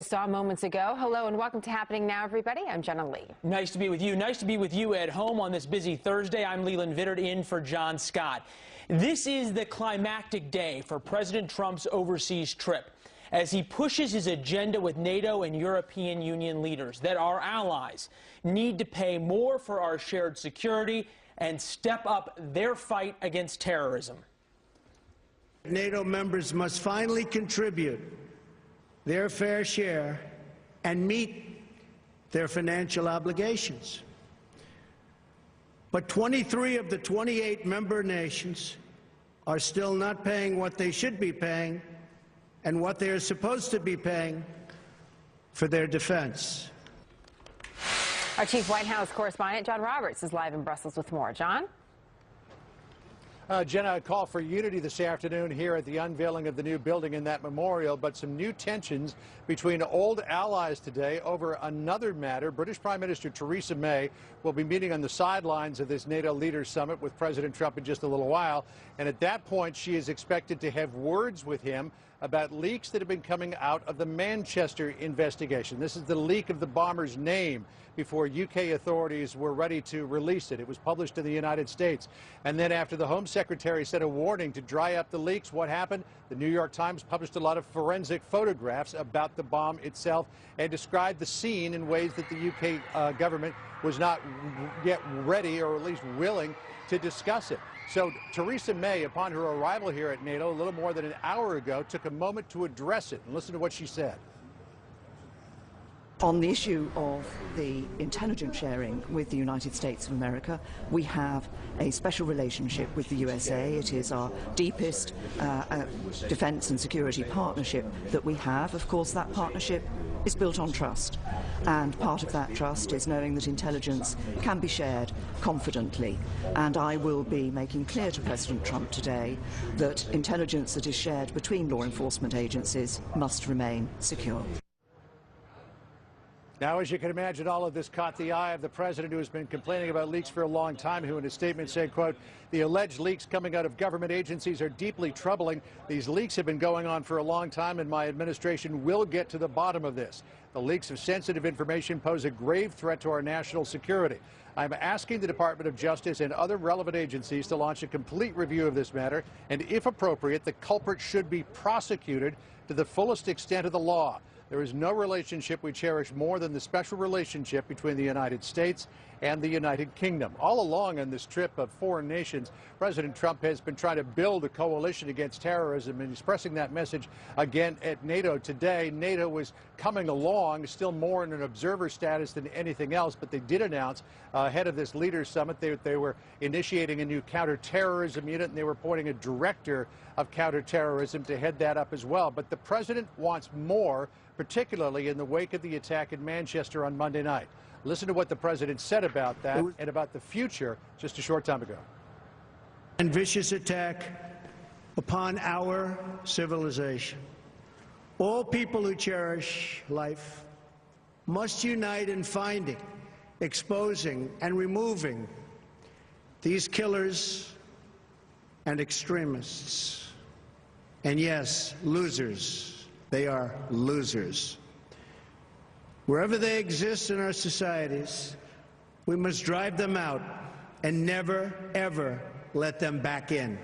Saw moments ago. Hello and welcome to Happening Now, everybody. I'm Jenna Lee. Nice to be with you. Nice to be with you at home on this busy Thursday. I'm Leland Vittert in for John Scott. This is the climactic day for President Trump's overseas trip as he pushes his agenda with NATO and European Union leaders that our allies need to pay more for our shared security and step up their fight against terrorism. NATO members must finally contribute their fair share and meet their financial obligations. But 23 of the 28 member nations are still not paying what they should be paying and what they are supposed to be paying for their defense. Our chief White House correspondent, John Roberts, is live in Brussels with more. John? Jenna, a call for unity this afternoon here at the unveiling of the new building in that memorial, but some new tensions between old allies today over another matter. British Prime Minister Theresa May will be meeting on the sidelines of this NATO Leaders Summit with President Trump in just a little while, and at that point she is expected to have words with him about leaks that have been coming out of the Manchester investigation. This is the leak of the bomber's name before UK authorities were ready to release it. It was published in the United States. And then after the Home Secretary sent a warning to dry up the leaks, what happened? The New York Times published a lot of forensic photographs about the bomb itself and described the scene in ways that the UK government was not yet ready or at least willing to discuss it. So Theresa May, upon her arrival here at NATO a little more than an hour ago, took a moment to address it. And listen to what she said. On the issue of the intelligence sharing with the United States of America, we have a special relationship with the USA. It is our deepest defense and security partnership that we have. Of course, that partnership is built on trust, and part of that trust is knowing that intelligence can be shared confidently. And I will be making clear to President Trump today that intelligence that is shared between law enforcement agencies must remain secure. Now, as you can imagine, all of this caught the eye of the president, who has been complaining about leaks for a long time, who in his statement said, quote, "The alleged leaks coming out of government agencies are deeply troubling. These leaks have been going on for a long time, and my administration will get to the bottom of this. The leaks of sensitive information pose a grave threat to our national security. I'm asking the Department of Justice and other relevant agencies to launch a complete review of this matter, and if appropriate, the culprit should be prosecuted to the fullest extent of the law. There is no relationship we cherish more than the special relationship between the United States and the United Kingdom." All along on this trip of foreign nations, President Trump has been trying to build a coalition against terrorism, and he's pressing that message again at NATO today. NATO is coming along, still more in an observer status than anything else, but they did announce ahead of this Leaders Summit they were initiating a new counterterrorism unit, and they were appointing a director of counterterrorism to head that up as well. But the president wants more, particularly in the wake of the attack in Manchester on Monday night. Listen to what the president said about that and about the future just a short time ago. And vicious attack upon our civilization. All people who cherish life must unite in finding, exposing, and removing these killers and extremists. And yes, losers. They are losers. Wherever they exist in our societies, we must drive them out and never, ever let them back in.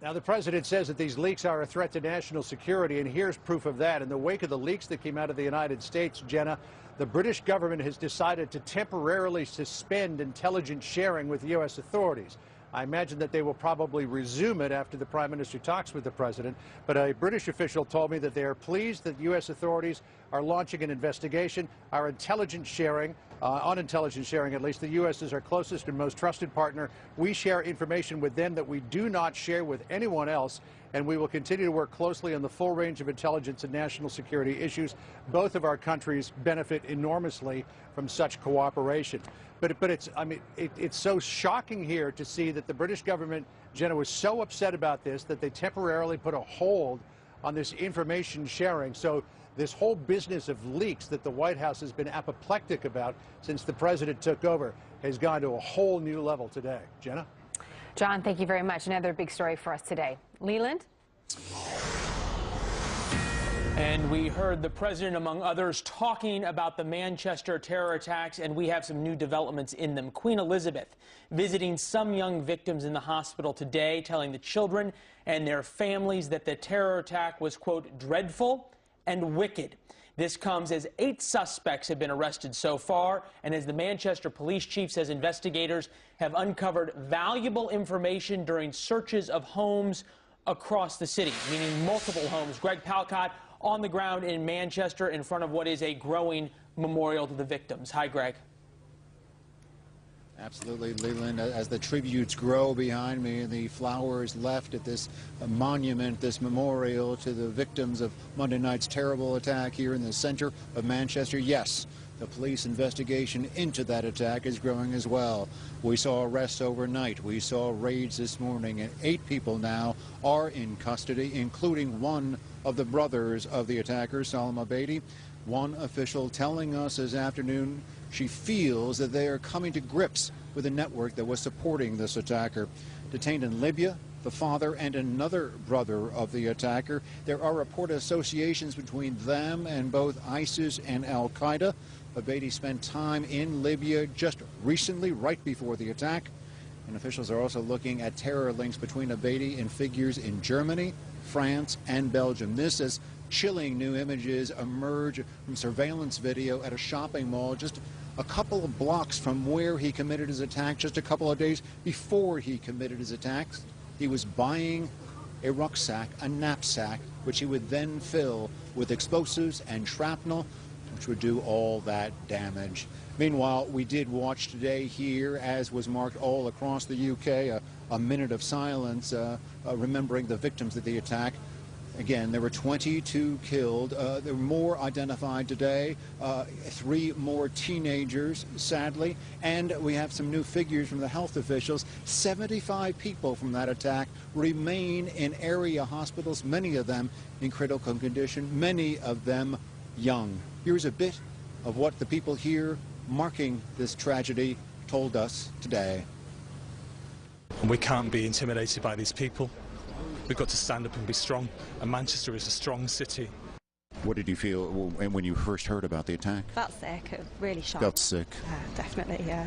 Now, the president says that these leaks are a threat to national security, and here's proof of that. In the wake of the leaks that came out of the United States, Jenna, the British government has decided to temporarily suspend intelligence sharing with U.S. authorities. I imagine that they will probably resume it after the Prime Minister talks with the President, but a British official told me that they are pleased that U.S. authorities are launching an investigation. Our intelligence sharing, on intelligence sharing at least, the U.S. is our closest and most trusted partner. We share information with them that we do not share with anyone else, and we will continue to work closely on the full range of intelligence and national security issues. Both of our countries benefit enormously from such cooperation. But it's so shocking here to see that the British government, Jenna, was so upset about this that they temporarily put a hold on this information sharing. So this whole business of leaks that the White House has been apoplectic about since the president took over has gone to a whole new level today. Jenna? John, thank you very much. Another big story for us today. Leland? And we heard the president, among others, talking about the Manchester terror attacks, and we have some new developments in them. Queen Elizabeth visiting some young victims in the hospital today, telling the children and their families that the terror attack was, quote, dreadful and wicked. This comes as 8 suspects have been arrested so far, and as the Manchester police chief says, investigators have uncovered valuable information during searches of homes across the city, meaning multiple homes. Greg Palcott on the ground in Manchester in front of what is a growing memorial to the victims. Hi, Greg. Absolutely, Leland. As the tributes grow behind me and the flowers left at this monument, this memorial to the victims of Monday night's terrible attack here in the center of Manchester, yes, the police investigation into that attack is growing as well. We saw arrests overnight. We saw raids this morning, and 8 people now are in custody, including one of the brothers of the attackers, Salma Beatty. One official telling us this afternoon she feels that they are coming to grips with a network that was supporting this attacker. Detained in Libya, the father and another brother of the attacker. There are reported associations between them and both ISIS and al-Qaeda. Beatty spent time in Libya just recently, right before the attack. And officials are also looking at terror links between Beatty and figures in Germany, France, and Belgium. This as chilling new images emerge from surveillance video at a shopping mall just a couple of blocks from where he committed his attack, just a couple of days before he committed his attacks. He was buying a rucksack, a knapsack, which he would then fill with explosives and shrapnel, which would do all that damage. Meanwhile, we did watch today here, as was marked all across the UK, a minute of silence remembering the victims of the attack. Again, there were 22 killed. There were more identified today, 3 more teenagers, sadly, and we have some new figures from the health officials. 75 people from that attack remain in area hospitals, many of them in critical condition, many of them young. Here's a bit of what the people here marking this tragedy told us today. We can't be intimidated by these people. We've got to stand up and be strong, and Manchester is a strong city. What did you feel when you first heard about the attack? Felt sick, really shocked. Felt sick? Yeah, definitely, yeah.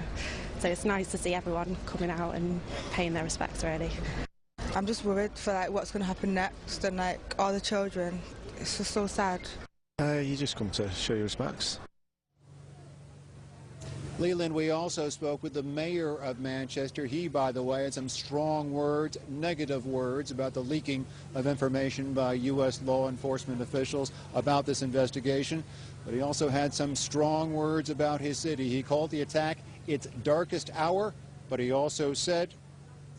So it's nice to see everyone coming out and paying their respects, really. I'm just worried for what's going to happen next, and all the children. It's just so sad. You just come to show your respects. Leland, we also spoke with the mayor of Manchester. He, by the way, had some strong words, negative words, about the leaking of information by U.S. law enforcement officials about this investigation. But he also had some strong words about his city. He called the attack its darkest hour, but he also said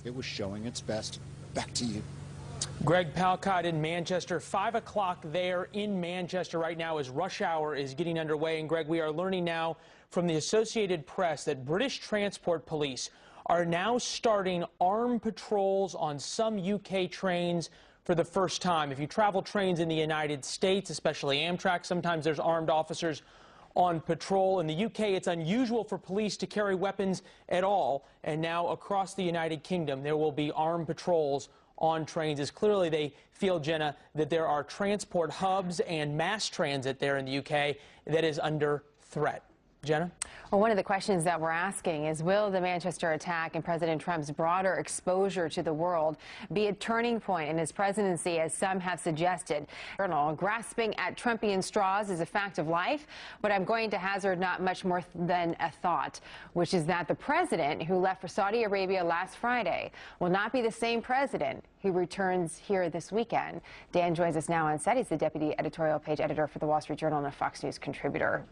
it was showing its best. Back to you. Greg Palcott in Manchester. 5 o'clock there in Manchester right now as rush hour is getting underway. And Greg, we are learning now from the Associated Press that British Transport Police are now starting armed patrols on some UK trains for the first time. If you travel trains in the United States, especially Amtrak, sometimes there's armed officers on patrol. In the UK, it's unusual for police to carry weapons at all. And now across the United Kingdom, there will be armed patrols on trains, as clearly they feel, Jenna, that there are transport hubs and mass transit there in the UK that is under threat. Jenna? Well, one of the questions that we're asking is, will the Manchester attack and President Trump's broader exposure to the world be a turning point in his presidency, as some have suggested? Grasping at Trumpian straws is a fact of life, but I'm going to hazard not much more than a thought, which is that the president who left for Saudi Arabia last Friday will not be the same president who returns here this weekend. Dan joins us now on set. He's the deputy editorial page editor for the Wall Street Journal and a Fox News contributor.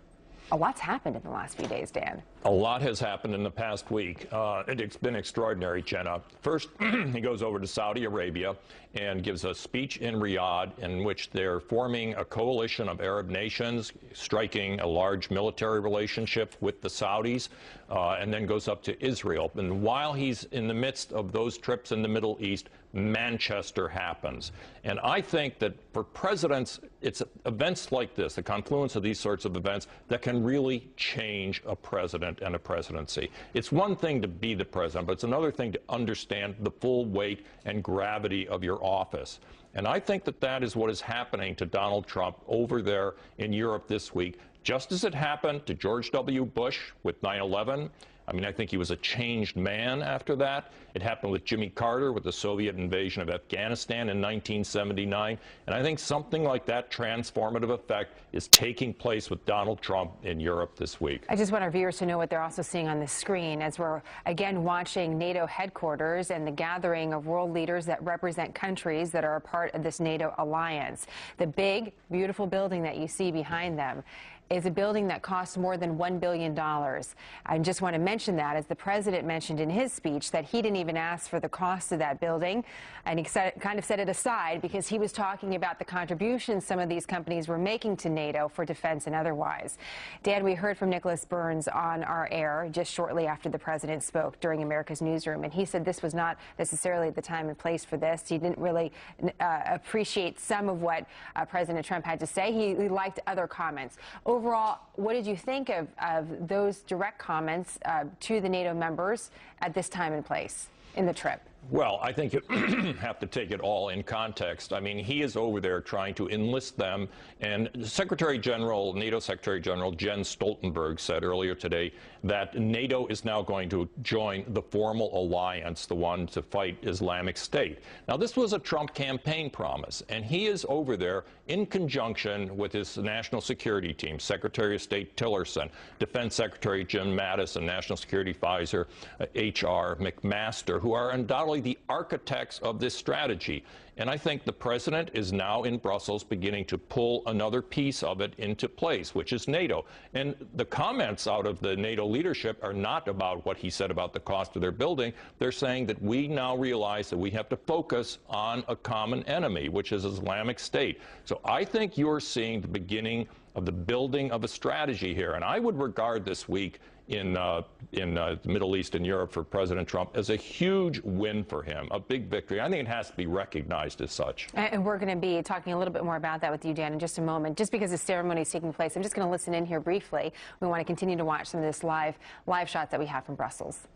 A lot's happened in the last few days, Dan. A lot has happened in the past week. It's been extraordinary, Jenna. First, he goes over to Saudi Arabia and gives a speech in Riyadh in which they're forming a coalition of Arab nations, striking a large military relationship with the Saudis, and then goes up to Israel. And while he's in the midst of those trips in the Middle East, Manchester happens. And I think that for presidents, it's events like this, the confluence of these sorts of events, that can really change a president and a presidency. It's one thing to be the president, but it's another thing to understand the full weight and gravity of your office. And I think that that is what is happening to Donald Trump over there in Europe this week, just as it happened to George W. Bush with 9/11. I mean, I think he was a changed man after that. It happened with Jimmy Carter with the Soviet invasion of Afghanistan in 1979. And I think something like that transformative effect is taking place with Donald Trump in Europe this week. I just want our viewers to know what they're also seeing on the screen as we're again watching NATO headquarters and the gathering of world leaders that represent countries that are a part of this NATO alliance. The big, beautiful building that you see behind them is a building that costs more than $1 billion. I just want to mention that, as the president mentioned in his speech, that he didn't even ask for the cost of that building, and he kind of set it aside because he was talking about the contributions some of these companies were making to NATO for defense and otherwise. Dan, we heard from Nicholas Burns on our air just shortly after the president spoke during America's Newsroom, and he said this was not necessarily the time and place for this. He didn't really appreciate some of what President Trump had to say. He liked other comments. Overall, what did you think of those direct comments to the NATO members at this time and place in the trip? Well, I think you have to take it all in context. I mean, he is over there trying to enlist them, and NATO Secretary General Jens Stoltenberg said earlier today that NATO is now going to join the formal alliance, the one to fight Islamic State. Now, this was a Trump campaign promise, and he is over there in conjunction with his national security team, Secretary of State Tillerson, Defense Secretary Jim Mattis, and National Security Advisor H.R. McMaster, who are undoubtedly the architects of this strategy. And I think the president is now in Brussels beginning to pull another piece of it into place, which is NATO. And the comments out of the NATO leadership are not about what he said about the cost of their building. They're saying that we now realize that we have to focus on a common enemy, which is Islamic State. So I think you're seeing the beginning of the building of a strategy here. And I would regard this week in the Middle East and Europe for President Trump as a huge win for him, a big victory. I think it has to be recognized as such. And we're going to be talking a little bit more about that with you, Dan, in just a moment. Just because the ceremony is taking place, I'm just going to listen in here briefly. We want to continue to watch some of this live shots that we have from Brussels.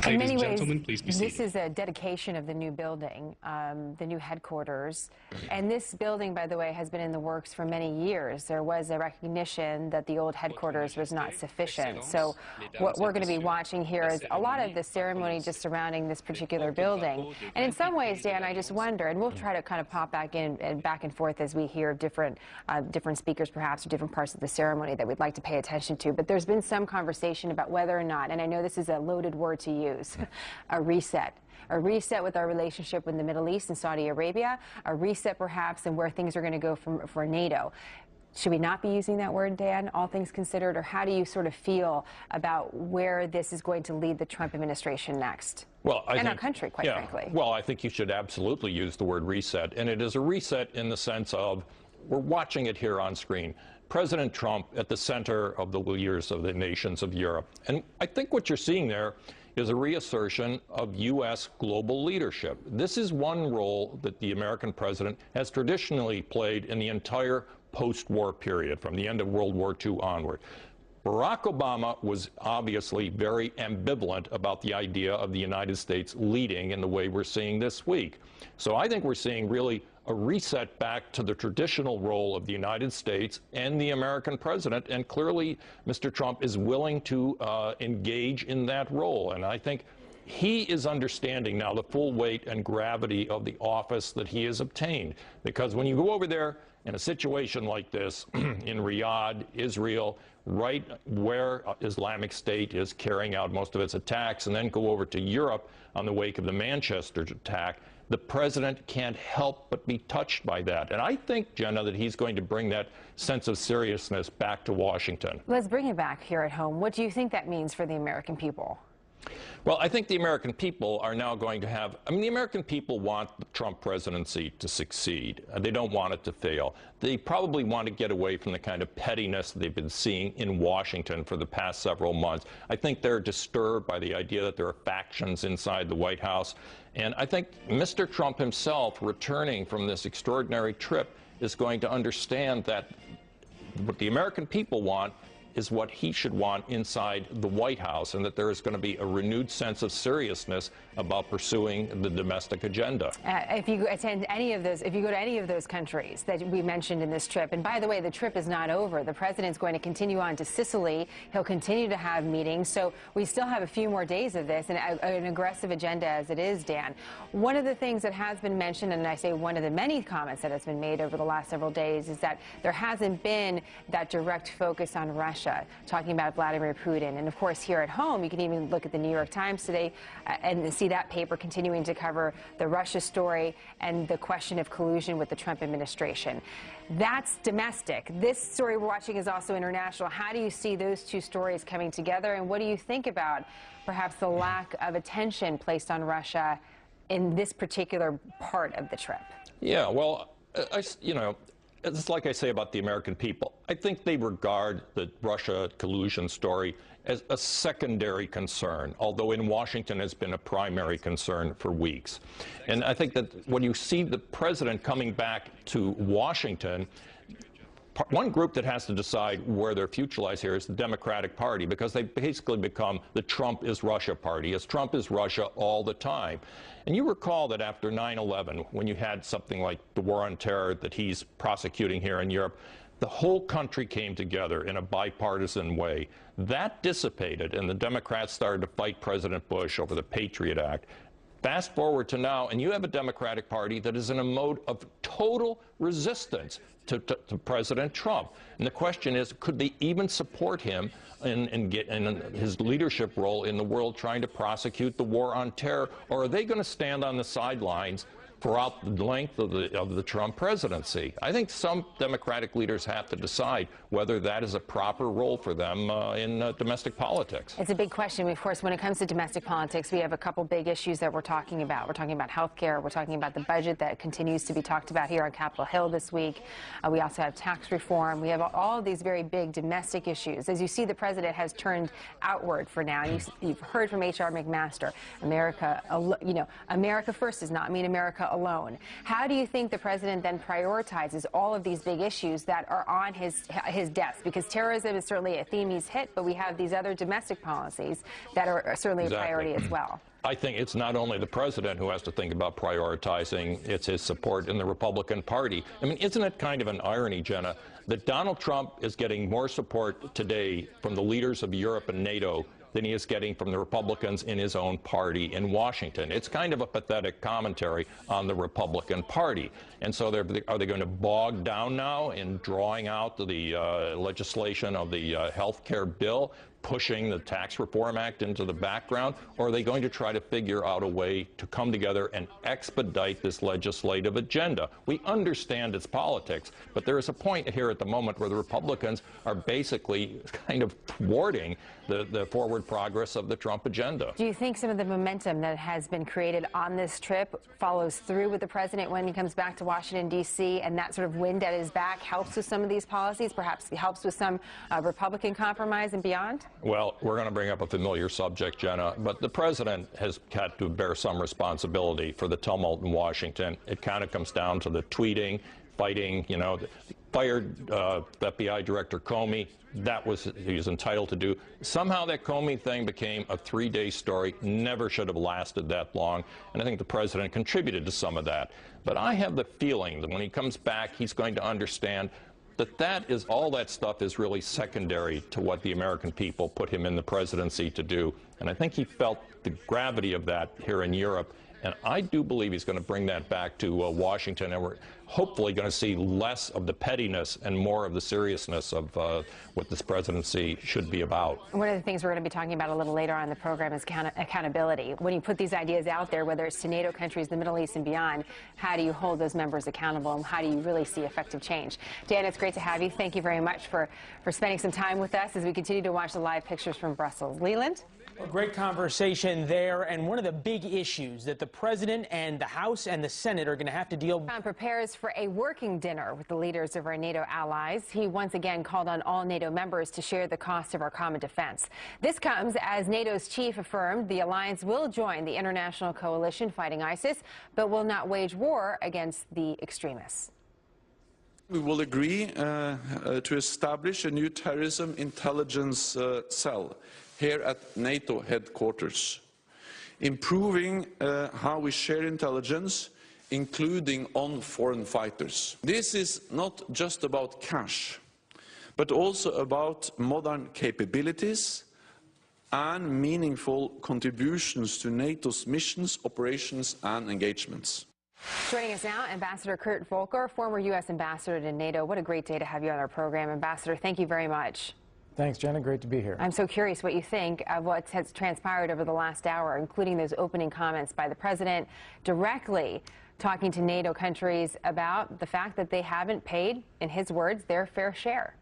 In many ways, this is a dedication of the new building, the new headquarters. And this building, by the way, has been in the works for many years. There was a recognition that the old headquarters was not sufficient. So what we're going to be watching here is a lot of the ceremony just surrounding this particular building. And in some ways, Dan, I just wonder, and we'll try to kind of pop back in and back and forth as we hear different speakers, perhaps, or different parts of the ceremony that we'd like to pay attention to. But there's been some conversation about whether or not, and I know this is a loaded word to use, a reset with our relationship with the Middle East and Saudi Arabia, a reset perhaps in where things are going to go for NATO. Should we not be using that word, Dan, all things considered, or how do you sort of feel about where this is going to lead the Trump administration next? Well, I think, our country, quite frankly. Well, I think you should absolutely use the word reset, and it is a reset in the sense of, we're watching it here on screen, President Trump at the center of the leaders of the nations of Europe. And I think what you're seeing there is a reassertion of U.S. global leadership. This is one role that the American president has traditionally played in the entire post-war period, from the end of World War II onward. Barack Obama was obviously very ambivalent about the idea of the United States leading in the way we're seeing this week. So I think we're seeing really a reset back to the traditional role of the United States and the American president, and clearly Mr. Trump is willing to engage in that role. And I think he is understanding now the full weight and gravity of the office that he has obtained. Because when you go over there in a situation like this, in Riyadh, Israel, right where Islamic State is carrying out most of its attacks, and then go over to Europe on the wake of the Manchester attack, the president can't help but be touched by that. And I think, Jenna, that he's going to bring that sense of seriousness back to Washington. Let's bring it back here at home. What do you think that means for the American people? Well, I think the American people are now going to have, the American people want the Trump presidency to succeed. They don't want it to fail. They probably want to get away from the kind of pettiness that they've been seeing in Washington for the past several months. I think they're disturbed by the idea that there are factions inside the White House. And I think Mr. Trump himself, returning from this extraordinary trip, is going to understand that what the American people want is what he should want inside the White House, and that there is going to be a renewed sense of seriousness about pursuing the domestic agenda. If you attend any of those, if you go to any of those countries that we mentioned in this trip, and by the way, the trip is not over. The president's going to continue on to Sicily. He'll continue to have meetings. So we still have a few more days of this, and an aggressive agenda as it is, Dan. One of the things that has been mentioned, and I say one of the many comments that has been made over the last several days, is that there hasn't been that direct focus on Russia, talking about Vladimir Putin. And of course, here at home, you can even look at the New York Times today and see that paper continuing to cover the Russia story and the question of collusion with the Trump administration. That's domestic. This story we're watching is also international. How do you see those two stories coming together, and what do you think about perhaps the lack of attention placed on Russia in this particular part of the trip? Yeah, well, it's like I say about the American people. I think they regard the Russia collusion story as a secondary concern, although in Washington has been a primary concern for weeks. And I think that when you see the president coming back to Washington, one group that has to decide where their future lies here is the Democratic Party, because they basically become the Trump is Russia party, as Trump is Russia all the time. And you recall that after 9/11, when you had something like the war on terror that he's prosecuting here in Europe, the whole country came together in a bipartisan way. That dissipated, and the Democrats started to fight President Bush over the Patriot Act. Fast forward to now, and you have a Democratic Party that is in a mode of total resistance to President Trump. And the question is, could they even support him in his leadership role in the world trying to prosecute the war on terror? Or are they going to stand on the sidelines throughout the length of the Trump presidency? I think some Democratic leaders have to decide whether that is a proper role for them in domestic politics. It's a big question. Of course, when it comes to domestic politics, we have a couple big issues that we're talking about. We're talking about health care. We're talking about the budget that continues to be talked about here on Capitol Hill this week. We also have tax reform. We have all of these very big domestic issues. As you see, the president has turned outward for now. You've heard from H.R. McMaster. America first does not mean America alone. How do you think the president then prioritizes all of these big issues that are on his desk? Because terrorism is certainly a theme he's hit, but we have these other domestic policies that are certainly a priority as well. I think it's not only the president who has to think about prioritizing, it's his support in the Republican Party. I mean, isn't it kind of an irony, Jenna, that Donald Trump is getting more support today from the leaders of Europe and NATO than he is getting from the Republicans in his own party in Washington? It's kind of a pathetic commentary on the Republican Party. And so are they going to bog down now in drawing out the legislation of the health care bill, pushing the Tax Reform Act into the background, or are they going to try to figure out a way to come together and expedite this legislative agenda? We understand its politics, but there is a point here at the moment where the Republicans are basically kind of thwarting the forward progress of the Trump agenda. Do you think some of the momentum that has been created on this trip follows through with the president when he comes back to Washington, D.C., and that sort of wind at his back helps with some of these policies, perhaps helps with some Republican compromise and beyond? Well, we're going to bring up a familiar subject, Jenna, but the president has had to bear some responsibility for the tumult in Washington. It kind of comes down to the tweeting, fighting, fired FBI Director Comey. That was he was entitled to do. Somehow that Comey thing became a 3-day story, never should have lasted that long, and I think the president contributed to some of that. But I have the feeling that when he comes back, he's going to understand that all that stuff is really secondary to what the American people put him in the presidency to do. And I think he felt the gravity of that here in Europe And I do believe he's going to bring that back to Washington, and we're hopefully going to see less of the pettiness and more of the seriousness of what this presidency should be about. One of the things we're going to be talking about a little later on in the program is accountability. When you put these ideas out there, whether it's to NATO countries, the Middle East and beyond, how do you hold those members accountable, and how do you really see effective change? Dan, it's great to have you. Thank you very much for spending some time with us as we continue to watch the live pictures from Brussels. Leland? A great conversation there, and one of the big issues that the president and the House and the Senate are going to have to deal with. Trump prepares for a working dinner with the leaders of our NATO allies. He once again called on all NATO members to share the cost of our common defense. This comes as NATO's chief affirmed the alliance will join the international coalition fighting ISIS, but will not wage war against the extremists. We will agree to establish a new terrorism intelligence cell here at NATO headquarters, improving how we share intelligence, including on foreign fighters. This is not just about cash, but also about modern capabilities and meaningful contributions to NATO's missions, operations and engagements. Joining us now, Ambassador Kurt Volker, former U.S. ambassador to NATO. What a great day to have you on our program. Ambassador, thank you very much. Thanks, Jenna. Great to be here. I'm so curious what you think of what has transpired over the last hour, including those opening comments by the president directly talking to NATO countries about the fact that they haven't paid, in his words, their fair share.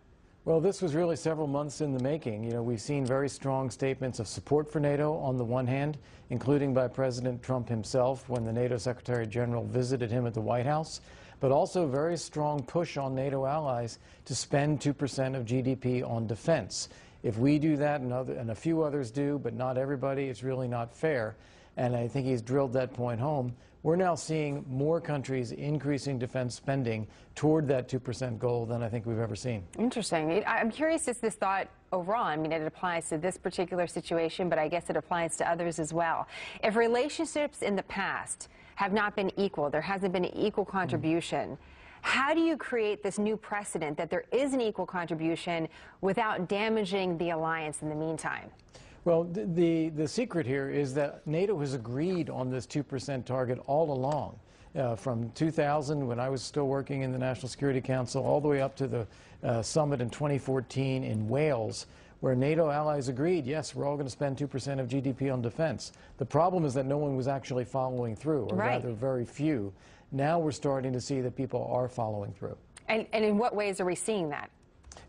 Well, this was really several months in the making. You know, we've seen very strong statements of support for NATO on the one hand, including by President Trump himself when the NATO Secretary General visited him at the White House, but also a very strong push on NATO allies to spend 2% of GDP on defense. If we do that and a few others do, but not everybody, it's really not fair. And I think he's drilled that point home. We're now seeing more countries increasing defense spending toward that 2% goal than I think we've ever seen. Interesting. I'm curious as this thought overall. I mean, it applies to this particular situation, but I guess it applies to others as well. If relationships in the past have not been equal, there hasn't been an equal contribution, how do you create this new precedent that there is an equal contribution without damaging the alliance in the meantime? Well, the secret here is that NATO has agreed on this 2% target all along. From 2000, when I was still working in the National Security Council, all the way up to the summit in 2014 in Wales, where NATO allies agreed, yes, we're all going to spend 2% of GDP on defense. The problem is that no one was actually following through, or rather very few. Now we're starting to see that people are following through. And in what ways are we seeing that?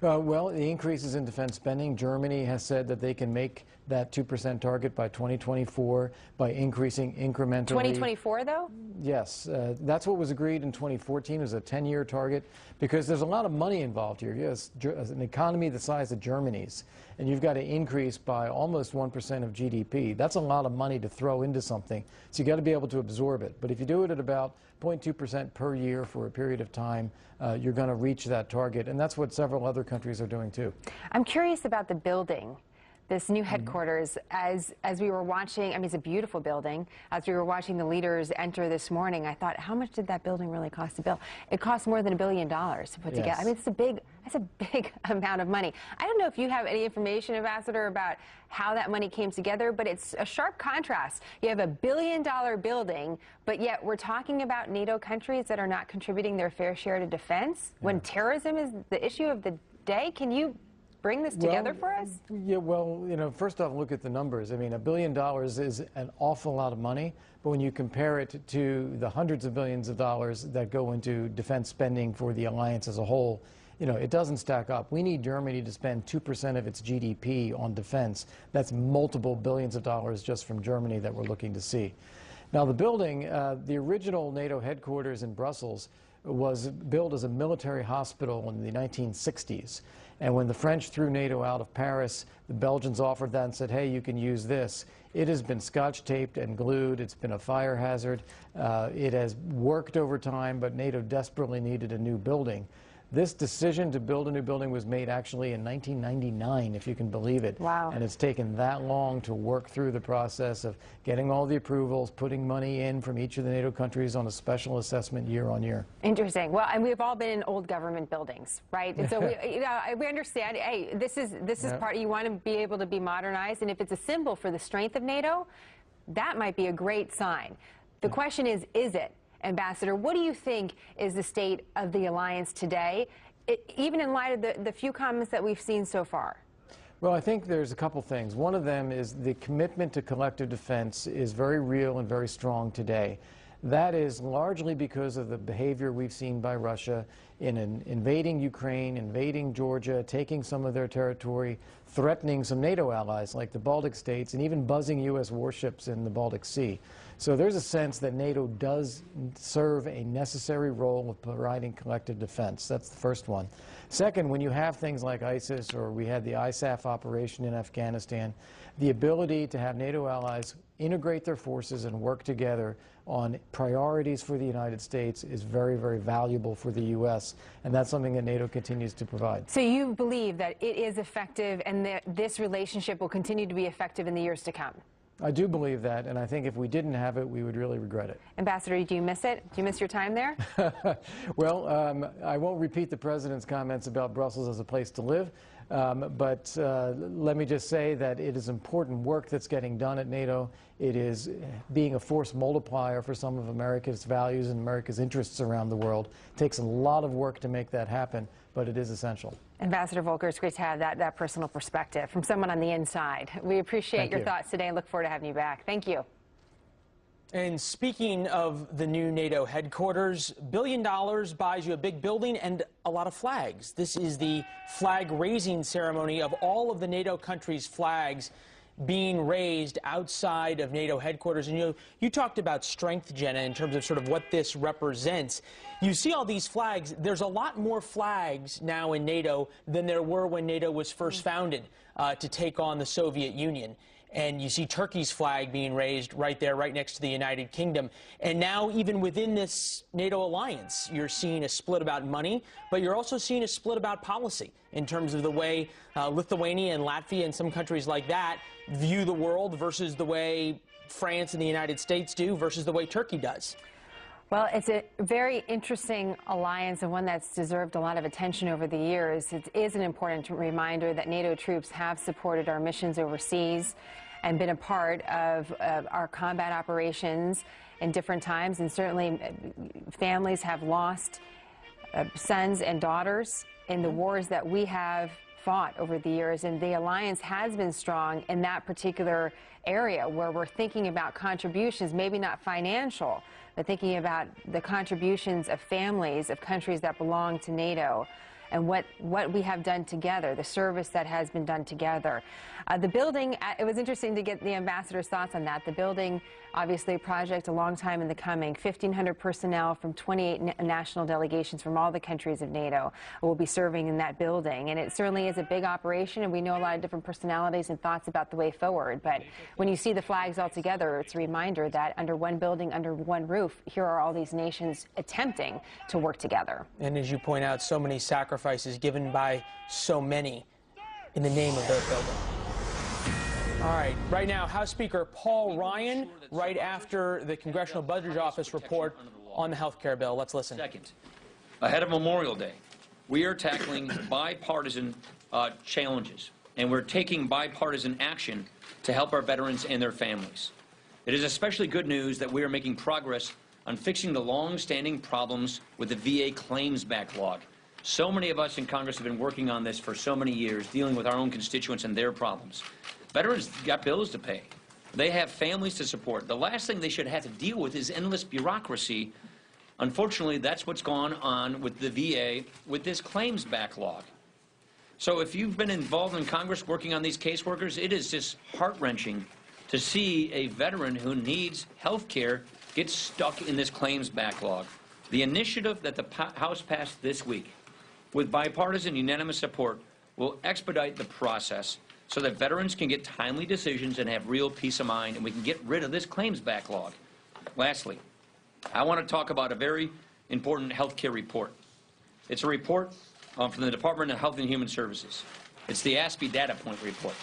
Well, the increases in defense spending. Germany has said that they can make that 2% target by 2024 by increasing incrementally. 2024, though? Yes. That's what was agreed in 2014 as a 10-year target, because there's a lot of money involved here. Yes, an economy the size of Germany's, and you've got to increase by almost 1% of GDP. That's a lot of money to throw into something, so you've got to be able to absorb it. But if you do it at about 0.2% per year for a period of time, you're going to reach that target, and that's what several other countries are doing too. I'm curious about the building, this new headquarters. As we were watching, I mean, it's a beautiful building. As we were watching the leaders enter this morning, I thought, how much did that building really cost to build? It cost more than $1 billion to put together. I mean, that's a big amount of money. I don't know if you have any information, Ambassador, about how that money came together, but it's a sharp contrast. You have $1 billion building, but yet we're talking about NATO countries that are not contributing their fair share to defense when terrorism is the issue of the day. Can you bring this together for us? Yeah, well, you know, first off, look at the numbers. I mean, $1 billion is an awful lot of money, but when you compare it to the hundreds of billions of dollars that go into defense spending for the alliance as a whole, you know, it doesn't stack up. We need Germany to spend 2% of its GDP on defense. That's multiple billions of dollars just from Germany that we're looking to see. Now, the building, the original NATO headquarters in Brussels was built as a military hospital in the 1960s. And when the French threw NATO out of Paris, the Belgians offered that and said, hey, you can use this. It has been scotch taped and glued. It's been a fire hazard. It has worked over time, but NATO desperately needed a new building. This decision to build a new building was made actually in 1999, if you can believe it. Wow. And it's taken that long to work through the process of getting all the approvals, putting money in from each of the NATO countries on a special assessment year on year. Interesting. Well, and we've all been in old government buildings, right? And so we understand, hey, this is part, you want to be able to be modernized, and if it's a symbol for the strength of NATO, that might be a great sign. The question is it? Ambassador, what do you think is the state of the alliance today, even in light of the few comments that we've seen so far? Well, I think there's a couple things. One of them is the commitment to collective defense is very real and very strong today. That is largely because of the behavior we've seen by Russia in invading Ukraine, invading Georgia, taking some of their territory, threatening some NATO allies like the Baltic states, and even buzzing U.S. warships in the Baltic Sea. So there's a sense that NATO does serve a necessary role of providing collective defense. That's the first one. Second, when you have things like ISIS, or we had the ISAF operation in Afghanistan, the ability to have NATO allies integrate their forces and work together on priorities for the United States is very, very valuable for the U.S., and that's something that NATO continues to provide. So you believe that it is effective and that this relationship will continue to be effective in the years to come? I do believe that, and I think if we didn't have it, we would really regret it. Ambassador, do you miss it? Do you miss your time there? Well, I won't repeat the President's comments about Brussels as a place to live, but let me just say that it is important work that's getting done at NATO. It is being a force multiplier for some of America's values and America's interests around the world. It takes a lot of work to make that happen, but it is essential. Ambassador Volker, it's great to have that personal perspective from someone on the inside. We appreciate your thoughts today and look forward to having you back. Thank you. And speaking of the new NATO headquarters, $1 billion buys you a big building and a lot of flags. This is the flag raising ceremony of all of the NATO countries' flags being raised outside of NATO headquarters. And you talked about strength, Jenna, in terms of sort of what this represents. You see all these flags. There's a lot more flags now in NATO than there were when NATO was first founded to take on the Soviet Union. And you see Turkey's flag being raised right there, right next to the United Kingdom. And now, even within this NATO alliance, you're seeing a split about money, but you're also seeing a split about policy in terms of the way Lithuania and Latvia and some countries like that view the world versus the way France and the United States do versus the way Turkey does. Well, it's a very interesting alliance and one that's deserved a lot of attention over the years. It is an important reminder that NATO troops have supported our missions overseas and been a part of our combat operations in different times. And certainly families have lost sons and daughters in the wars that we have fought over the years. And the alliance has been strong in that particular area where we're thinking about contributions, maybe not financial, but thinking about the contributions of families of countries that belong to NATO and what we have done together, the service that has been done together. The building, it was interesting to get the ambassador's thoughts on that. The building, obviously a project a long time in the coming. 1,500 personnel from 28 national delegations from all the countries of NATO will be serving in that building. And it certainly is a big operation, and we know a lot of different personalities and thoughts about the way forward. But when you see the flags all together, it's a reminder that under one building, under one roof, here are all these nations attempting to work together. And as you point out, so many sacrifices given by so many in the name of their building. All right, right now, House Speaker Paul Ryan, right after the Congressional Budget Office report on the health care bill. Let's listen. Second, ahead of Memorial Day, we are tackling bipartisan challenges, and we're taking bipartisan action to help our veterans and their families. It is especially good news that we are making progress on fixing the long-standing problems with the VA claims backlog. So many of us in Congress have been working on this for so many years, dealing with our own constituents and their problems. Veterans got bills to pay. They have families to support. The last thing they should have to deal with is endless bureaucracy. Unfortunately, that's what's gone on with the VA with this claims backlog. So if you've been involved in Congress working on these caseworkers, it is just heart-wrenching to see a veteran who needs health care get stuck in this claims backlog. The initiative that the House passed this week, with bipartisan unanimous support, will expedite the process so that veterans can get timely decisions and have real peace of mind, and we can get rid of this claims backlog. Lastly, I want to talk about a very important health care report. It's a report from the Department of Health and Human Services. It's the ASPE Data Point Report.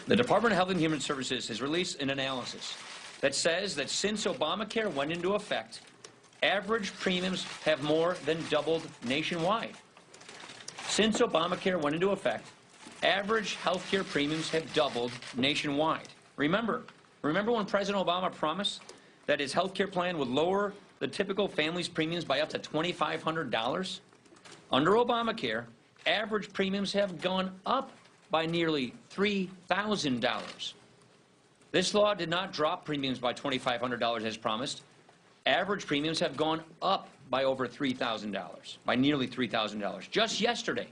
The Department of Health and Human Services has released an analysis that says that since Obamacare went into effect, average premiums have more than doubled nationwide. Since Obamacare went into effect, average health care premiums have doubled nationwide. Remember when President Obama promised that his health care plan would lower the typical family's premiums by up to $2,500? Under Obamacare, average premiums have gone up by nearly $3,000. This law did not drop premiums by $2,500 as promised. Average premiums have gone up by over $3,000, by nearly $3,000. Just yesterday,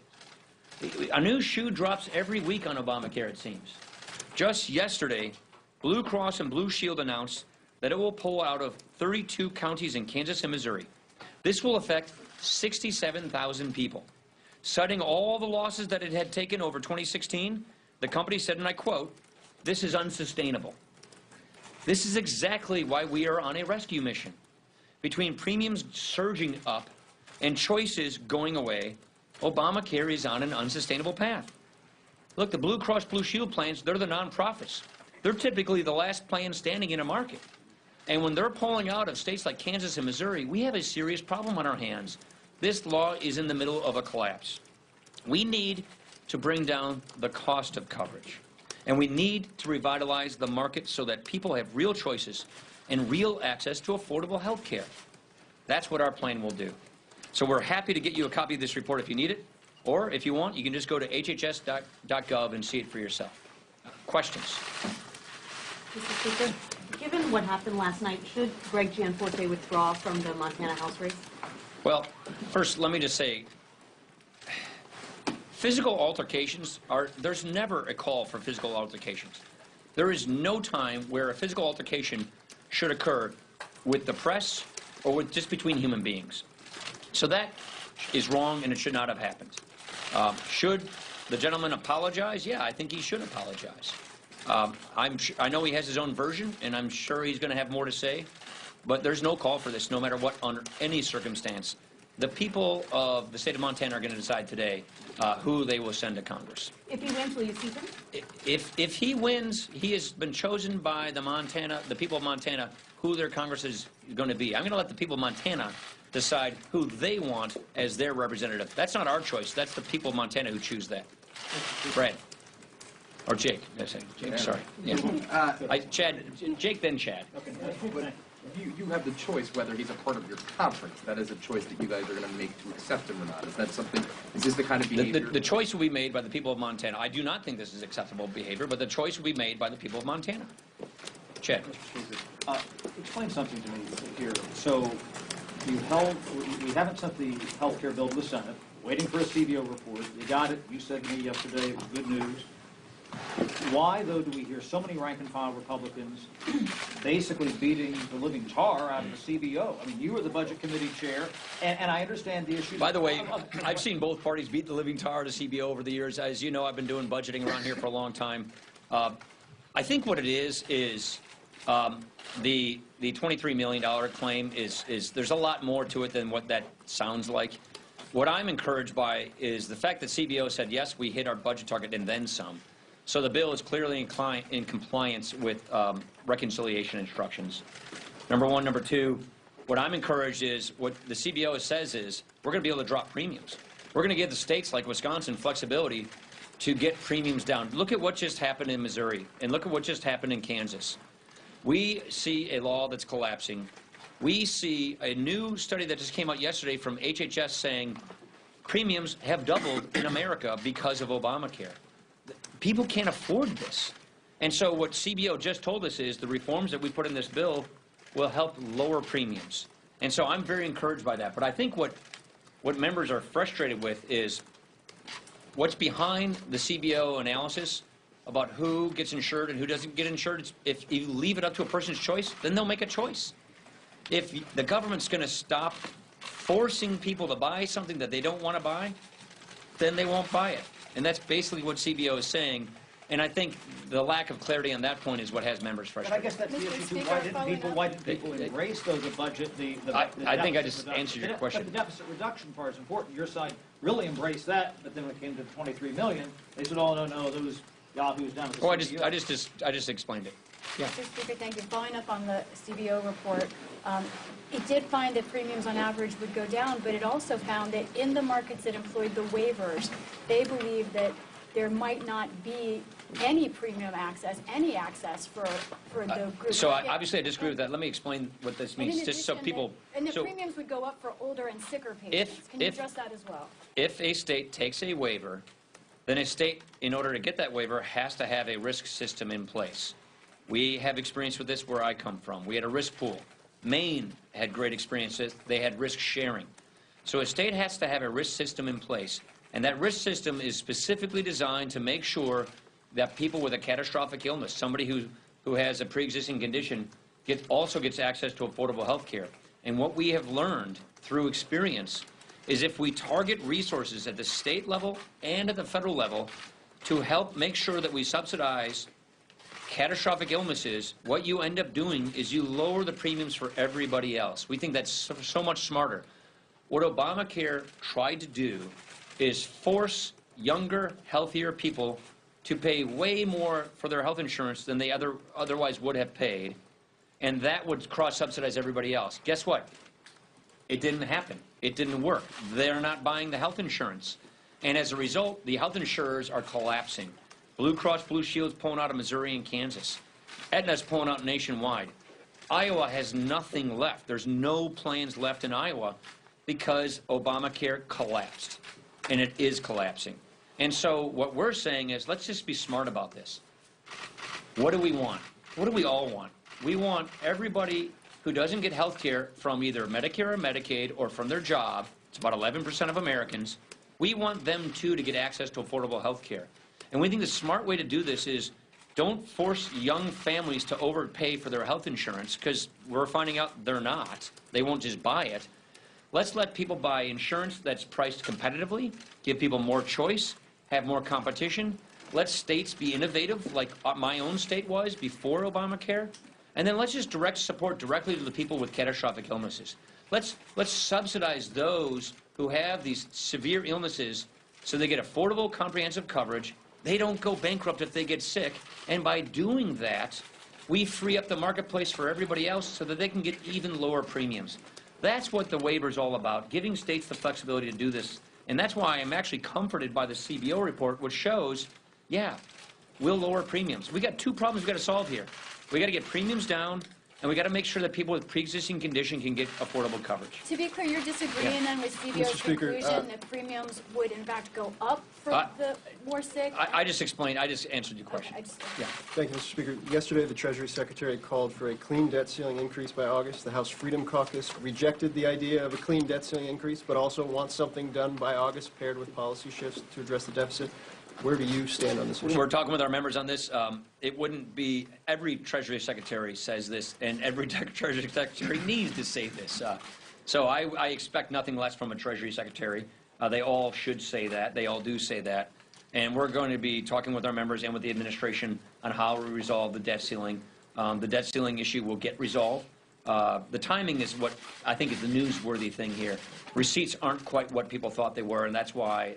a new shoe drops every week on Obamacare, it seems. Just yesterday, Blue Cross and Blue Shield announced that it will pull out of 32 counties in Kansas and Missouri. This will affect 67,000 people. Citing all the losses that it had taken over 2016, the company said, and I quote, "This is unsustainable." This is exactly why we are on a rescue mission. Between premiums surging up and choices going away, Obamacare is on an unsustainable path. Look, the Blue Cross Blue Shield plans, they're the nonprofits. They're typically the last plan standing in a market. And when they're pulling out of states like Kansas and Missouri, we have a serious problem on our hands. This law is in the middle of a collapse. We need to bring down the cost of coverage. And we need to revitalize the market so that people have real choices and real access to affordable health care. That's what our plan will do. So we're happy to get you a copy of this report if you need it, or if you want, you can just go to hhs.gov and see it for yourself. Questions? Mr. Speaker, given what happened last night, should Greg Gianforte withdraw from the Montana House race? Well, first, let me just say, physical altercations there's never a call for physical altercations. There is no time where a physical altercation should occur with the press or with just between human beings. So that is wrong, and it should not have happened. Should the gentleman apologize? Yeah, I think he should apologize. I know he has his own version, and I'm sure he's going to have more to say, but there's no call for this, no matter what, under any circumstance. The people of the state of Montana are going to decide today who they will send to Congress. If he wins, will you seat him? If he wins, he has been chosen by the people of Montana, who their Congress is going to be. I'm going to let the people of Montana decide who they want as their representative. That's not our choice. That's the people of Montana who choose that. Brad. Or Jake. Jake, sorry. Yeah. Chad, Jake, then Chad. Okay. But you have the choice whether he's a part of your conference. That is a choice that you guys are going to make to accept him or not. Is that something, is this the kind of behavior? The choice will be made by the people of Montana. I do not think this is acceptable behavior, but the choice will be made by the people of Montana. Chad. Explain something to me here. So we haven't sent the health care bill to the Senate, waiting for a CBO report. You got it. You said to me yesterday it was good news. Why, though, do we hear so many rank-and-file Republicans basically beating the living tar out of the CBO? I mean, you were the Budget Committee chair, and I understand the issues. By the way, I've seen both parties beat the living tar out of CBO over the years. As you know, I've been doing budgeting around here for a long time. I think what it is the $23 million claim is there's a lot more to it than what that sounds like. What I'm encouraged by is the fact that CBO said, yes, we hit our budget target and then some. So the bill is clearly in compliance with reconciliation instructions. Number one. Number two, what I'm encouraged is what the CBO says is we're going to be able to drop premiums. We're going to give the states like Wisconsin flexibility to get premiums down. Look at what just happened in Missouri, and look at what just happened in Kansas. We see a law that's collapsing. We see a new study that just came out yesterday from HHS saying premiums have doubled in America because of Obamacare. People can't afford this. And so what CBO just told us is the reforms that we put in this bill will help lower premiums. And so I'm very encouraged by that. But I think what members are frustrated with is what's behind the CBO analysis about who gets insured and who doesn't get insured. If you leave it up to a person's choice, then they'll make a choice. If the government's going to stop forcing people to buy something that they don't want to buy, then they won't buy it. And that's basically what CBO is saying. And I think the lack of clarity on that point is what has members frustrated. But I guess that's the issue too. Why didn't people embrace, though, the budget? I think I just answered your question. But the deficit reduction part is important. Your side really embraced that, but then when it came to the $23 million, they said, "Oh no, those yahoos down at the CBO." I just explained it. Yeah. Mr. Speaker, thank you. Following up on the CBO report, it did find that premiums on average would go down, but it also found that in the markets that employed the waivers, they believe that there might not be any premium access, any access for the group. So obviously I disagree with that. Let me explain what this And in means, just so addition, people. And the so premiums would go up for older and sicker patients. Can you address that as well? If a state takes a waiver, then a state, in order to get that waiver, has to have a risk system in place. We have experience with this where I come from. We had a risk pool. Maine had great experiences. They had risk sharing. So a state has to have a risk system in place. And that risk system is specifically designed to make sure that people with a catastrophic illness, somebody who has a pre-existing condition, also gets access to affordable health care. And what we have learned through experience is if we target resources at the state level and at the federal level to help make sure that we subsidize catastrophic illnesses, what you end up doing is you lower the premiums for everybody else. We think that's so much smarter. What Obamacare tried to do is force younger, healthier people to pay way more for their health insurance than they otherwise would have paid, and that would cross-subsidize everybody else. Guess what? It didn't happen. It didn't work. They're not buying the health insurance. And as a result, the health insurers are collapsing. Blue Cross Blue Shield's pulling out of Missouri and Kansas. Aetna's pulling out nationwide. Iowa has nothing left. There's no plans left in Iowa because Obamacare collapsed. And it is collapsing. And so what we're saying is, let's just be smart about this. What do we want? What do we all want? We want everybody who doesn't get health care from either Medicare or Medicaid or from their job, it's about 11% of Americans, we want them too to get access to affordable health care. And we think the smart way to do this is don't force young families to overpay for their health insurance, because we're finding out they're not. They won't just buy it. Let's let people buy insurance that's priced competitively, give people more choice, have more competition. Let states be innovative, like my own state was before Obamacare. And then let's just direct support directly to the people with catastrophic illnesses. Let's subsidize those who have these severe illnesses so they get affordable, comprehensive coverage. They don't go bankrupt if they get sick. And by doing that, we free up the marketplace for everybody else so that they can get even lower premiums. That's what the waiver is all about, giving states the flexibility to do this. And that's why I'm actually comforted by the CBO report, which shows, yeah, we'll lower premiums. We got two problems we got to solve here. We got to get premiums down, and we got to make sure that people with pre-existing condition can get affordable coverage. To be clear, you're disagreeing then with CBO's conclusion that premiums would in fact go up for the more sick? I just explained. I just answered your question. Okay, yeah. Thank you, Mr. Speaker. Yesterday, the Treasury Secretary called for a clean debt ceiling increase by August. The House Freedom Caucus rejected the idea of a clean debt ceiling increase, but also wants something done by August paired with policy shifts to address the deficit. Where do you stand on this issue? We're talking with our members on this. It wouldn't be every Treasury Secretary says this, and every Treasury Secretary needs to say this. So I expect nothing less from a Treasury Secretary. They all should say that. They all do say that. And we're going to be talking with our members and with the administration on how we resolve the debt ceiling. The debt ceiling issue will get resolved. The timing is what I think is the newsworthy thing here. Receipts aren't quite what people thought they were, and that's why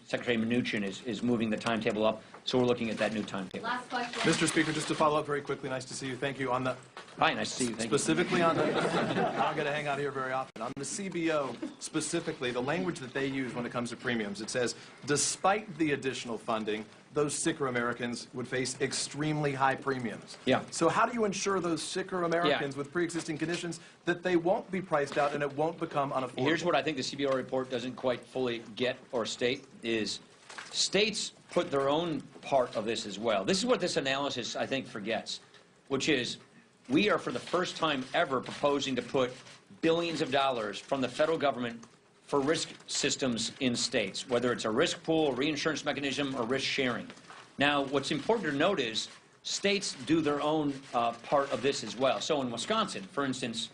Secretary Mnuchin is moving the timetable up, so we're looking at that new timetable. Last question. Mr. Speaker, just to follow up very quickly, nice to see you. Thank you. On the Hi, nice to see you. Thank specifically you. On the I get to hang out here very often. On the CBO, specifically, the language that they use when it comes to premiums, it says, despite the additional funding, those sicker Americans would face extremely high premiums. Yeah. So how do you ensure those sicker Americans with pre-existing conditions that they won't be priced out and it won't become unaffordable? Here's what I think the CBO report doesn't quite fully get or state is states put their own part of this as well. This is what this analysis, I think, forgets, which is we are for the first time ever proposing to put billions of dollars from the federal government for risk systems in states, whether it's a risk pool, a reinsurance mechanism, or risk sharing. Now, what's important to note is states do their own part of this as well. So in Wisconsin, for instance,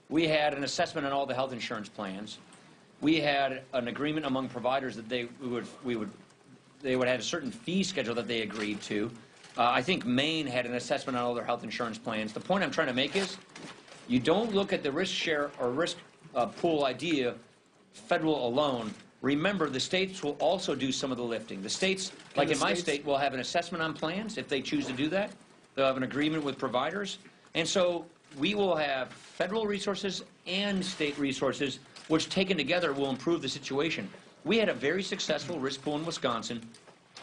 we had an assessment on all the health insurance plans. We had an agreement among providers that they would have a certain fee schedule that they agreed to. I think Maine had an assessment on all their health insurance plans. The point I'm trying to make is you don't look at the risk share or risk pool idea federal alone. Remember, the states will also do some of the lifting. The states, like in my state, will have an assessment on plans if they choose to do that. They'll have an agreement with providers. And so we will have federal resources and state resources, which taken together will improve the situation. We had a very successful risk pool in Wisconsin.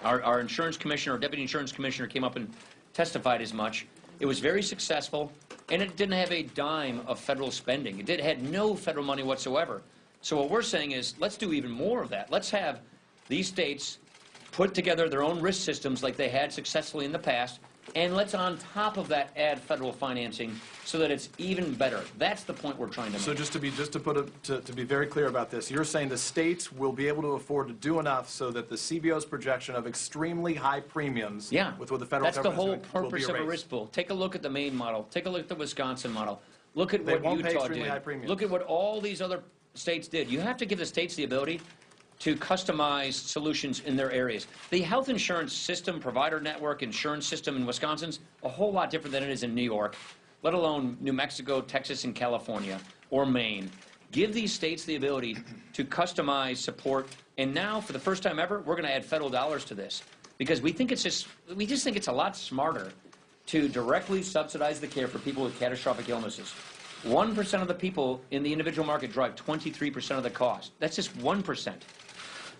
Our insurance commissioner, or deputy insurance commissioner, came up and testified as much. It was very successful, and it didn't have a dime of federal spending. It had no federal money whatsoever. So what we're saying is, let's do even more of that. Let's have these states put together their own risk systems like they had successfully in the past, and let's on top of that add federal financing so that it's even better. That's the point we're trying to make. So just to be very clear about this, you're saying the states will be able to afford to do enough so that the CBO's projection of extremely high premiums with what the federal that's the government whole will be purpose of a erased. risk pool. Take a look at the Maine model. Take a look at the Wisconsin model. Look at They what won't pay Utah extremely high did. premiums. Look at what all these other states did. You have to give the states the ability to customize solutions in their areas. The health insurance system, provider network, insurance system in Wisconsin's a whole lot different than it is in New York, let alone New Mexico, Texas, and California, or Maine. Give these states the ability to customize support, and now, for the first time ever, we're going to add federal dollars to this, because we just think it's a lot smarter to directly subsidize the care for people with catastrophic illnesses. 1% of the people in the individual market drive 23% of the cost. That's just 1%.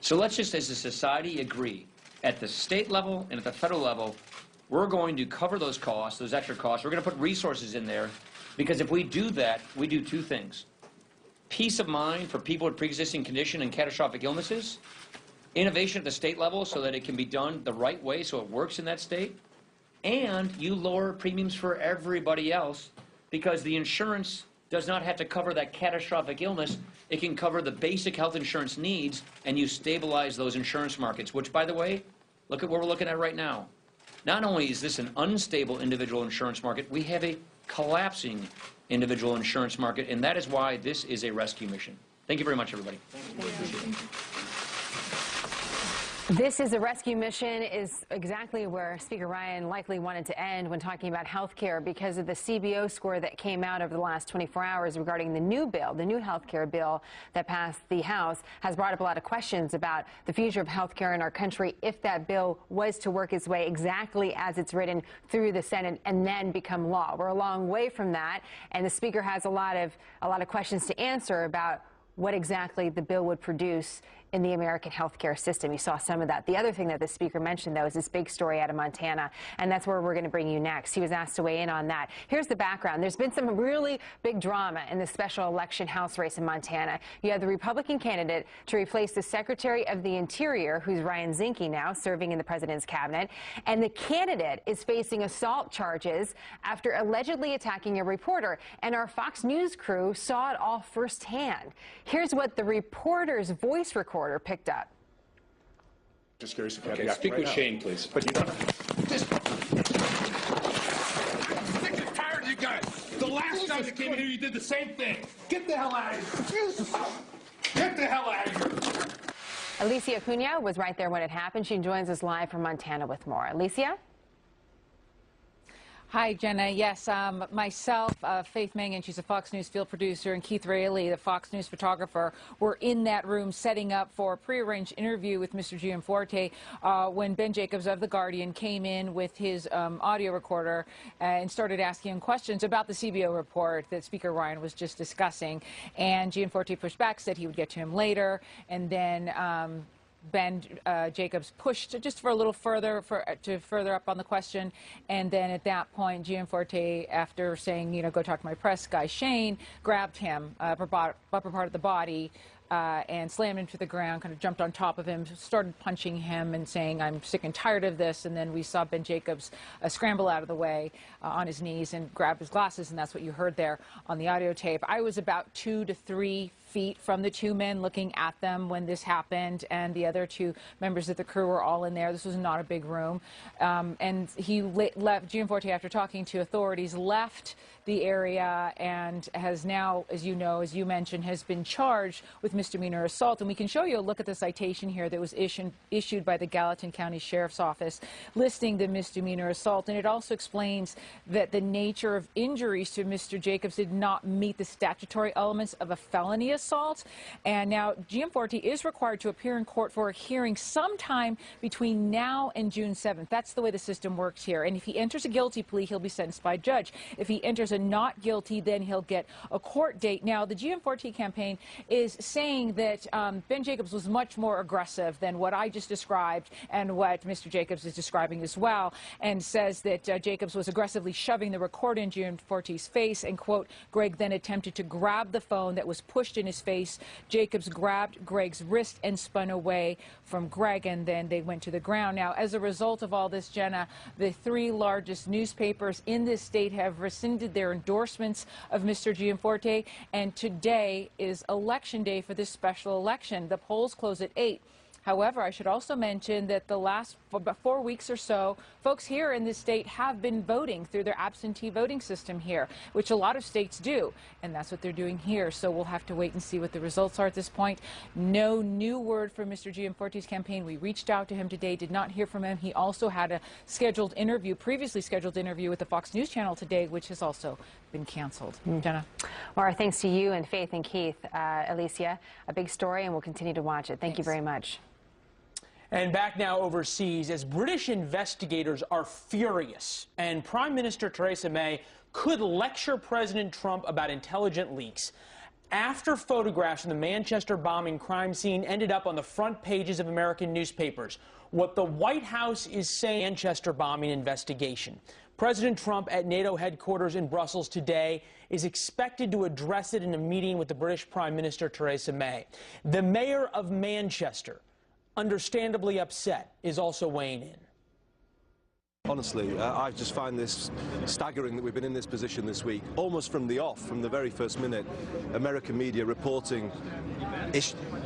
So let's just, as a society, agree at the state level and at the federal level, we're going to cover those costs, those extra costs. We're going to put resources in there, because if we do that, we do two things. Peace of mind for people with pre-existing condition and catastrophic illnesses, innovation at the state level so that it can be done the right way so it works in that state, and you lower premiums for everybody else, because the insurance does not have to cover that catastrophic illness. It can cover the basic health insurance needs, and you stabilize those insurance markets, which, by the way, look at what we're looking at right now. Not only is this an unstable individual insurance market, we have a collapsing individual insurance market, and that is why this is a rescue mission. Thank you very much, everybody. This is a rescue mission is exactly where Speaker Ryan likely wanted to end when talking about health care, because of the CBO score that came out over the last 24 hours regarding the new bill, the new health care bill that passed the House, has brought up a lot of questions about the future of health care in our country if that bill was to work its way exactly as it's written through the Senate and then become law. We're a long way from that, and the Speaker has a lot of questions to answer about what exactly the bill would produce in the American healthcare system. You saw some of that. The other thing that the Speaker mentioned, though, is this big story out of Montana, and that's where we're going to bring you next. He was asked to weigh in on that. Here's the background. There's been some really big drama in the special election House race in Montana. You have the Republican candidate to replace the Secretary of the Interior, who's Ryan Zinke now, serving in the president's cabinet, and the candidate is facing assault charges after allegedly attacking a reporter, and our Fox News crew saw it all firsthand. Here's what the reporter's voice recorder picked up. Just curious if you have speak with Shane, please. But you don't. I'm sick and tired of you guys. The last time you came here, you did the same thing. Get the hell out of here. Get the hell out of here. Alicia Cunha was right there when it happened. She joins us live from Montana with more. Alicia? Hi, Jenna. Yes, myself, Faith Mangan, she's a Fox News field producer, and Keith Raley, the Fox News photographer, were in that room setting up for a prearranged interview with Mr. Gianforte when Ben Jacobs of The Guardian came in with his audio recorder and started asking him questions about the CBO report that Speaker Ryan was just discussing. And Gianforte pushed back, said he would get to him later, and then Ben Jacobs pushed just for a little further to further up on the question, and then at that point, Gianforte, after saying, you know, go talk to my press guy Shane, grabbed him upper part of the body and slammed him to the ground, kind of jumped on top of him, started punching him and saying, I'm sick and tired of this. And then we saw Ben Jacobs scramble out of the way on his knees and grab his glasses, and that's what you heard there on the audio tape. I was about 2 to 3 feet from the two men looking at them when this happened, and the other two members of the crew were all in there. This was not a big room. And he left, Gianforte, after talking to authorities, left the area and has now, as you know, as you mentioned, has been charged with misdemeanor assault. And we can show you a look at the citation here that was issued by the Gallatin County Sheriff's Office listing the misdemeanor assault. And it also explains that the nature of injuries to Mr. Jacobs did not meet the statutory elements of a felony assault. assault. And now Gianforte is required to appear in court for a hearing sometime between now and June 7th. That's the way the system works here. And if he enters a guilty plea, he'll be sentenced by a judge. If he enters a not guilty, then he'll get a court date. Now, the Gianforte campaign is saying that Ben Jacobs was much more aggressive than what I just described and what Mr. Jacobs is describing as well, and says that Jacobs was aggressively shoving the recorder in Gianforte's face, and, quote, Greg then attempted to grab the phone that was pushed in his face. Jacobs grabbed Greg's wrist and spun away from Greg, and then they went to the ground. Now, as a result of all this, Jenna, the three largest newspapers in this state have rescinded their endorsements of Mr. Gianforte, and today is election day for this special election. The polls close at 8. However, I should also mention that the last 4 weeks or so, folks here in this state have been voting through their absentee voting system here, which a lot of states do, and that's what they're doing here. So we'll have to wait and see what the results are at this point. No new word from Mr. Gianforte's campaign. We reached out to him today, did not hear from him. He also had a previously scheduled interview with the Fox News Channel today, which has also been canceled. Jenna. Well, our thanks to you and Faith and Keith. Alicia, a big story, and we'll continue to watch it. Thank you very much. And back now overseas, as British investigators are furious, and Prime Minister Theresa May could lecture President Trump about intelligent leaks after photographs from the Manchester bombing crime scene ended up on the front pages of American newspapers. What the White House is saying, Manchester bombing investigation. President Trump at NATO headquarters in Brussels today is expected to address it in a meeting with the British Prime Minister Theresa May. The mayor of Manchester, understandably upset, is also weighing in. Honestly, I just find this staggering that we've been in this position this week, almost from the very first minute, American media reporting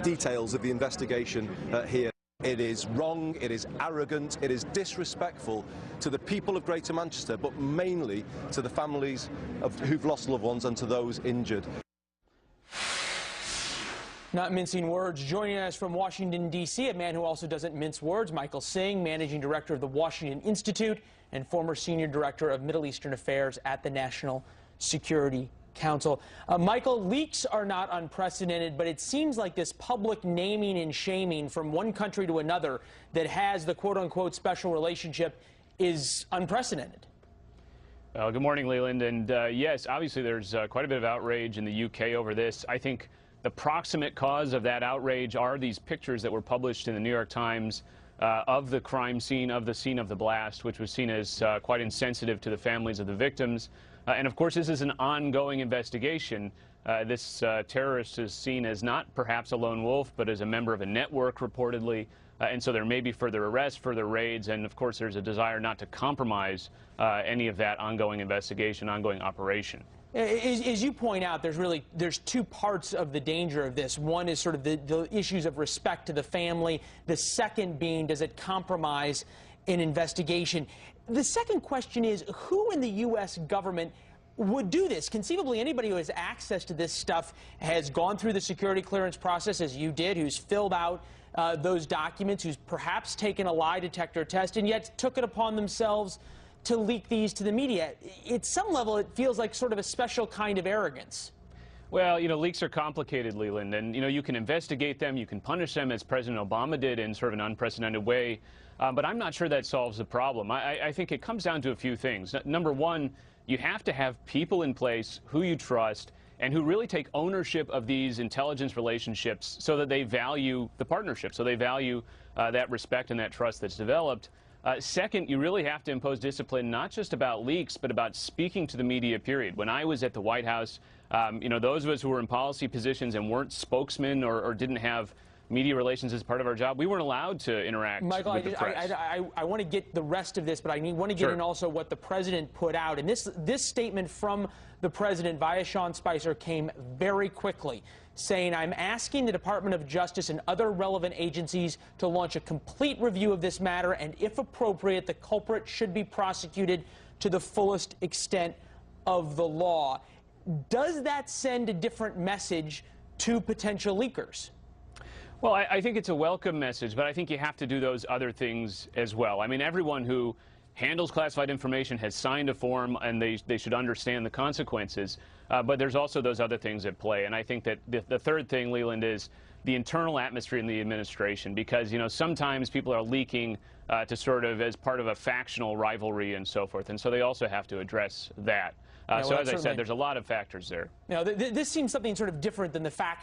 details of the investigation here. It is wrong, it is arrogant, it is disrespectful to the people of Greater Manchester, but mainly to the families who've lost loved ones and to those injured. Not mincing words. Joining us from Washington, D.C., a man who also doesn't mince words, Michael Singh, Managing Director of the Washington Institute and former Senior Director of Middle Eastern Affairs at the National Security Council. Michael, leaks are not unprecedented, but it seems like this public naming and shaming from one country to another that has the quote-unquote special relationship is unprecedented. Good morning, Leland. And yes, obviously there's quite a bit of outrage in the UK over this. I think the proximate cause of that outrage are these pictures that were published in the New York Times of the crime scene, of the scene of the blast, which was seen as quite insensitive to the families of the victims. And of course, this is an ongoing investigation. This terrorist is seen as not perhaps a lone wolf, but as a member of a network, reportedly. And so there may be further arrests, further raids, and of course there's a desire not to compromise any of that ongoing investigation, ongoing operation. As you point out, there's two parts of the danger of this. One is sort of the issues of respect to the family. The second being, does it compromise an investigation? The second question is, who in the U.S. government would do this? Conceivably, anybody who has access to this stuff has gone through the security clearance process, as you did, who's filled out those documents, who's perhaps taken a lie detector test, and yet took it upon themselves to leak these to the media. At some level, it feels like sort of a special kind of arrogance. Well, leaks are complicated, Leland, and, you can investigate them, you can punish them, as President Obama did in sort of an unprecedented way, but I'm not sure that solves the problem. I think it comes down to a few things. Number one, you have to have people in place who you trust and who really take ownership of these intelligence relationships so that they value the partnership, so they value that respect and that trust that's developed. Second, you really have to impose discipline, not just about leaks, but about speaking to the media, period. When I was at the White House, those of us who were in policy positions and weren't spokesmen or didn't have media relations as part of our job, we weren't allowed to interact with the press. I want to get the rest of this, but I want to get in also what the president put out. And this statement from the president via Sean Spicer came very quickly, saying, I'm asking the Department of Justice and other relevant agencies to launch a complete review of this matter, and if appropriate, the culprit should be prosecuted to the fullest extent of the law. Does that send a different message to potential leakers? Well, I think it's a welcome message, but I think you have to do those other things as well. I mean, everyone who handles classified information, has signed a form, and they should understand the consequences. But there's also those other things at play. And I think that the third thing, Leland, is the internal atmosphere in the administration, because, you know, sometimes people are leaking to sort of as part of a factional rivalry and so forth. And so they also have to address that. So as I said, there's a lot of factors there. Now, this seems something sort of different than the fact